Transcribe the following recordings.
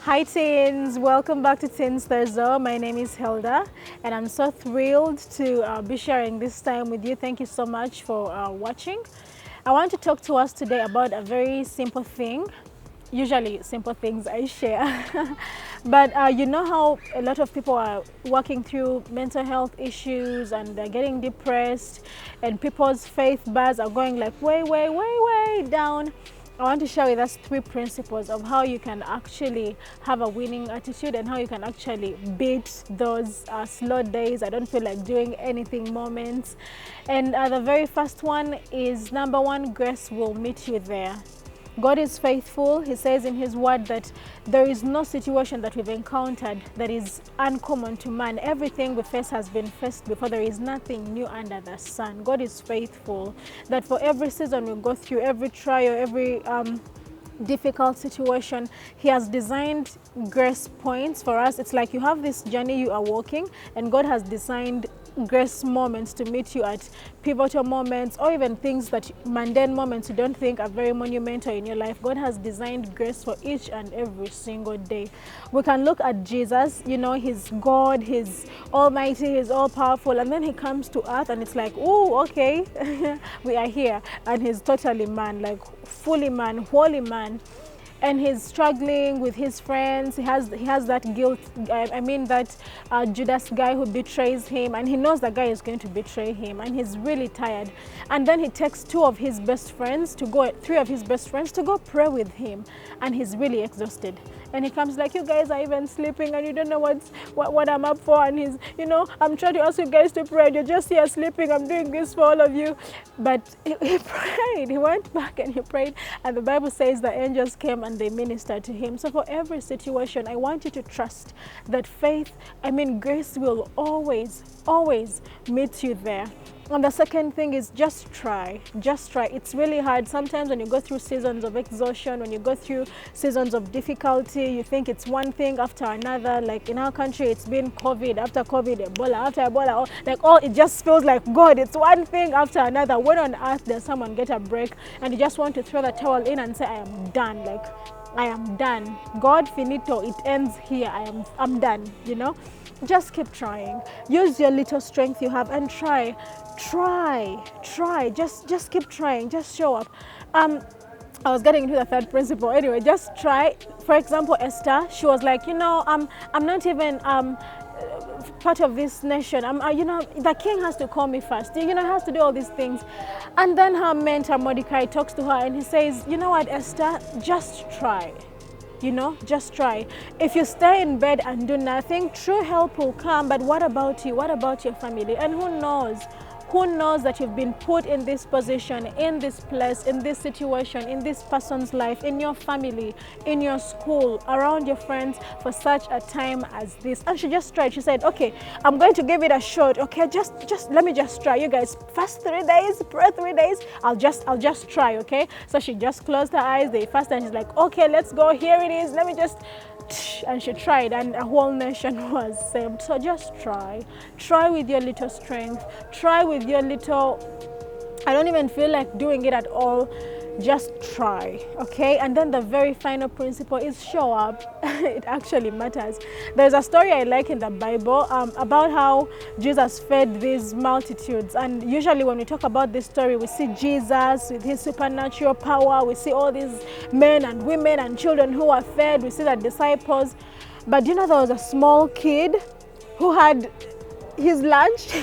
Hi teens, welcome back to TeenzThurzo. My name is Hilda and I'm so thrilled to be sharing this time with you. Thank you so much for watching. I want to talk to us today about a very simple thing. Usually simple things I share. But you know how a lot of people are working through mental health issues and they're getting depressed and people's faith bars are going like way down. I want to share with us 3 principles of how you can actually have a winning attitude and how you can actually beat those slow days, I don't feel like doing anything moments. And the very first one is number 1, grace will meet you there. God is faithful. He says in his word that there is no situation that we've encountered that is uncommon to man. Everything we face has been faced before. There is nothing new under the sun. God is faithful. That for every season we go through, every trial, every difficult situation, he has designed grace points for us. It's like you have this journey you are walking and God has designed grace moments to meet you at pivotal moments, or even things that mundane moments you don't think are very monumental in your life. God has designed grace for each and every single day. We can look at Jesus, you know, he's God, he's almighty, he's all powerful, and then he comes to earth and it's like, oh, okay, we are here, and he's totally man, like fully man, holy man. And he's struggling with his friends. He has that guilt. I mean that Judas guy who betrays him, and he knows the guy is going to betray him, and he's really tired. And then he takes 3 of his best friends to go pray with him, and he's really exhausted. And he comes like, you guys are even sleeping and you don't know what I'm up for. And he's, you know, I'm trying to ask you guys to pray. You're just here sleeping. I'm doing this for all of you. But he prayed. He went back and he prayed. And the Bible says the angels came and they ministered to him. So for every situation, I want you to trust that grace will always meet you there. And the second thing is just try. Just try. It's really hard. Sometimes when you go through seasons of exhaustion, when you go through seasons of difficulty, you think it's one thing after another. Like in our country, it's been COVID, after COVID, Ebola, after Ebola. It just feels like, God, it's one thing after another. When on earth does someone get a break and you just want to throw the towel in and say, I am done. Like, I am done. God, finito, it ends here. I'm done, you know? Just keep trying. Use your little strength you have and try. Just keep trying. Just show up. I was getting into the 3rd principle. Anyway, just try. For example, Esther, she was like, you know, I'm not even part of this nation. You know, the king has to call me first. You know, I have to do all these things. And then her mentor Mordecai talks to her and he says, you know what, Esther, just try. You know, just try. If you stay in bed and do nothing, true help will come. But what about you? What about your family? And who knows? Who knows that you've been put in this position, in this place, in this situation, in this person's life, in your family, in your school, around your friends for such a time as this. And she just tried. She said, okay, I'm going to give it a shot. Okay, just let me just try. You guys fast 3 days, pray 3 days. I'll just try, okay? So she just closed her eyes, they fasted, and she's like, okay, let's go. Here it is. Let me just... And she tried and a whole nation was saved. So just try with your little strength, try with your little, I don't even feel like doing it at all, just try, okay? And then the very final principle is show up. It actually matters. There's a story I like in the Bible about how Jesus fed these multitudes, and usually when we talk about this story, we see Jesus with his supernatural power. We see all these men and women and children who are fed. We see the disciples, but you know, there was a small kid who had his lunch.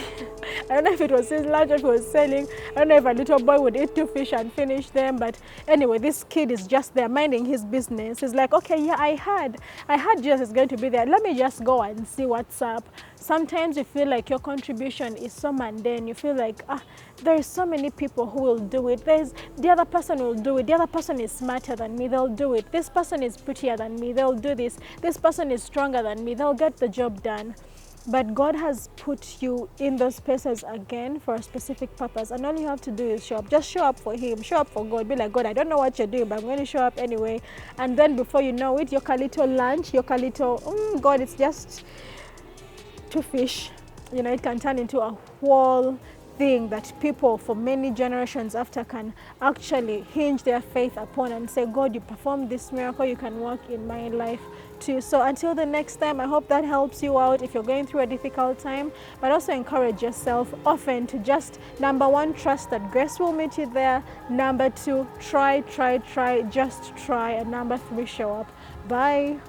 I don't know if it was his lunch or if he was selling. I don't know if a little boy would eat 2 fish and finish them. But anyway, this kid is just there minding his business. He's like, okay, yeah, I heard Jesus is going to be there. Let me just go and see what's up. Sometimes you feel like your contribution is so mundane. You feel like, there is so many people who will do it. The other person will do it. The other person is smarter than me. They'll do it. This person is prettier than me. They'll do this. This person is stronger than me. They'll get the job done. But God has put you in those places again for a specific purpose, and all you have to do is show up. Just show up for him, show up for God. Be like, God, I don't know what you're doing, but I'm going to show up anyway. And then before you know it, your little lunch, your little, God, it's just 2 fish. You know, it can turn into a whole thing that people for many generations after can actually hinge their faith upon and say, God, you performed this miracle, you can work in my life too. So until the next time, I hope that helps you out if you're going through a difficult time, but also encourage yourself often to just, number one, trust that grace will meet you there. Number two, try, just try. And number three, show up. Bye.